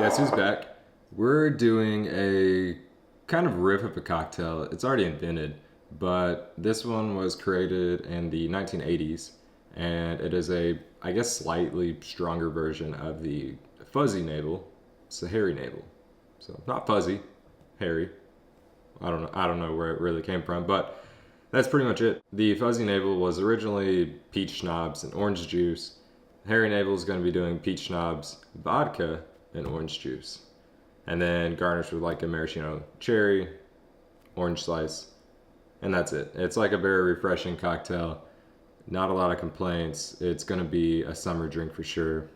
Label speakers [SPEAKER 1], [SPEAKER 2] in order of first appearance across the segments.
[SPEAKER 1] Guess who's back? We're doing a kind of riff of a cocktail. It's already invented, but this one was created in the 1980s, and it is a, I guess, slightly stronger version of the Fuzzy Navel. It's the Hairy Navel. So not fuzzy, hairy. I don't know where it really came from, but that's pretty much it. The Fuzzy Navel was originally peach schnapps and orange juice. Hairy Navel is going to be doing peach schnapps, vodka, and orange juice. And then garnish with like a maraschino cherry, orange slice, and that's it. It's like a very refreshing cocktail. Not a lot of complaints. It's going to be a summer drink for sure.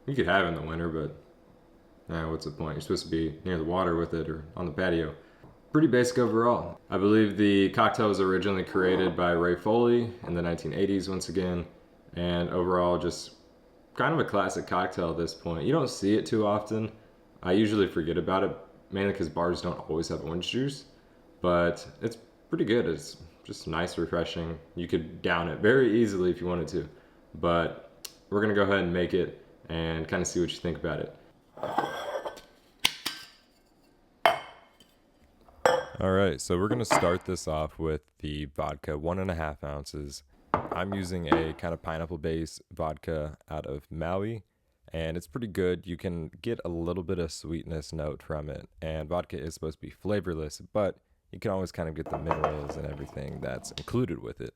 [SPEAKER 1] You could have it in the winter, but what's the point? You're supposed to be near the water with it or on the patio. Pretty basic overall. I believe the cocktail was originally created by Ray Foley in the 1980s once again, and overall just kind of a classic cocktail at this point. You don't see it too often. I usually forget about it, mainly because bars don't always have orange juice, but it's pretty good. It's just nice, refreshing. You could down it very easily if you wanted to, but we're gonna go ahead and make it and kind of see what you think about it. All right, so we're gonna start this off with the vodka, 1.5 ounces. I'm using a kind of pineapple-based vodka out of Maui, and it's pretty good. You can get a little bit of sweetness note from it, and vodka is supposed to be flavorless, but you can always kind of get the minerals and everything that's included with it.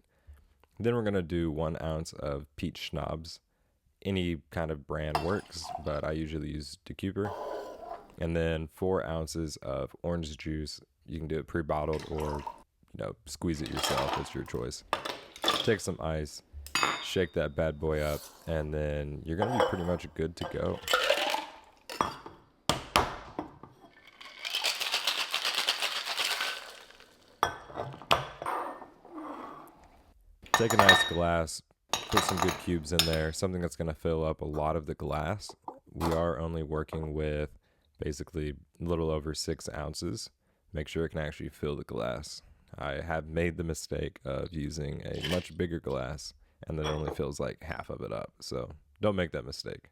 [SPEAKER 1] Then we're gonna do 1 ounce of peach schnapps. Any kind of brand works, but I usually use DeCuper. And then 4 ounces of orange juice. You can do it pre-bottled or, squeeze it yourself. It's your choice. Take some ice, shake that bad boy up, and then you're gonna be pretty much good to go. Take a nice glass, put some good cubes in there, something that's gonna fill up a lot of the glass. We are only working with basically a little over 6 ounces. Make sure it can actually fill the glass. I have made the mistake of using a much bigger glass and then it only fills like half of it up. So don't make that mistake.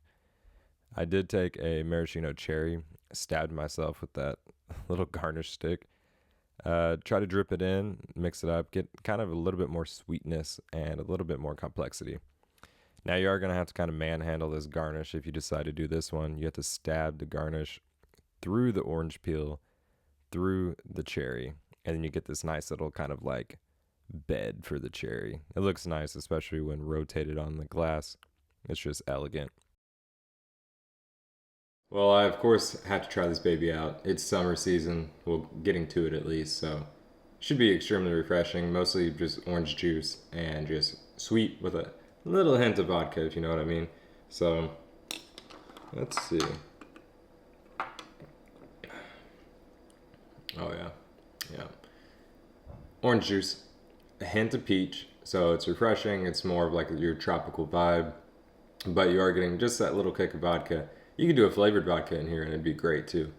[SPEAKER 1] I did take a maraschino cherry, stabbed myself with that little garnish stick. Try to drip it in, mix it up, get kind of a little bit more sweetness and a little bit more complexity. Now you are going to have to kind of manhandle this garnish if you decide to do this one. You have to stab the garnish through the orange peel, through the cherry, and then you get this nice little kind of like bed for the cherry. It looks nice, especially when rotated on the glass. It's just elegant. Well, I of course had to try this baby out. It's summer season, well, getting to it at least, so should be extremely refreshing. Mostly just orange juice and just sweet with a little hint of vodka, if you know what I mean. So let's see. Oh yeah. Orange juice, a hint of peach, so it's refreshing. It's more of like your tropical vibe, but you are getting just that little kick of vodka. You could do a flavored vodka in here and it'd be great too.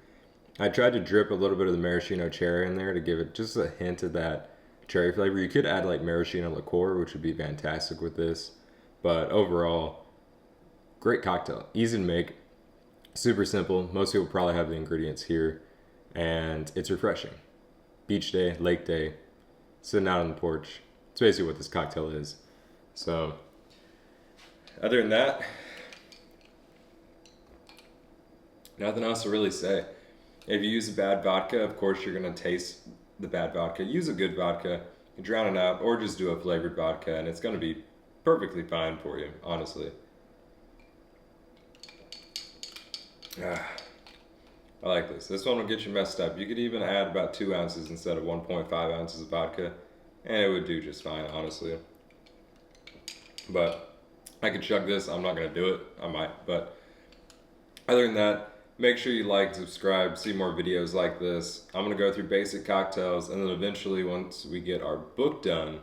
[SPEAKER 1] I tried to drip a little bit of the maraschino cherry in there to give it just a hint of that cherry flavor. You could add like maraschino liqueur, which would be fantastic with this, but overall, great cocktail. Easy to make, super simple. Most people probably have the ingredients here, and it's refreshing. Beach day, lake day, sitting out on the porch. It's basically what this cocktail is. So, other than that, nothing else to really say. If you use a bad vodka, of course you're gonna taste the bad vodka. Use a good vodka, drown it out, or just do a flavored vodka, and it's gonna be perfectly fine for you, honestly. I like this. This one will get you messed up. You could even add about 2 ounces instead of 1.5 ounces of vodka, and it would do just fine, honestly. But I could chug this. I'm not gonna do it. I might, but other than that, make sure you like, subscribe, see more videos like this. I'm gonna go through basic cocktails, and then eventually, once we get our book done,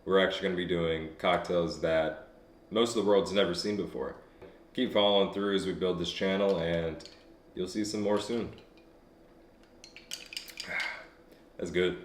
[SPEAKER 1] we're actually gonna be doing cocktails that most of the world's never seen before. Keep following through as we build this channel, and you'll see some more soon. That's good.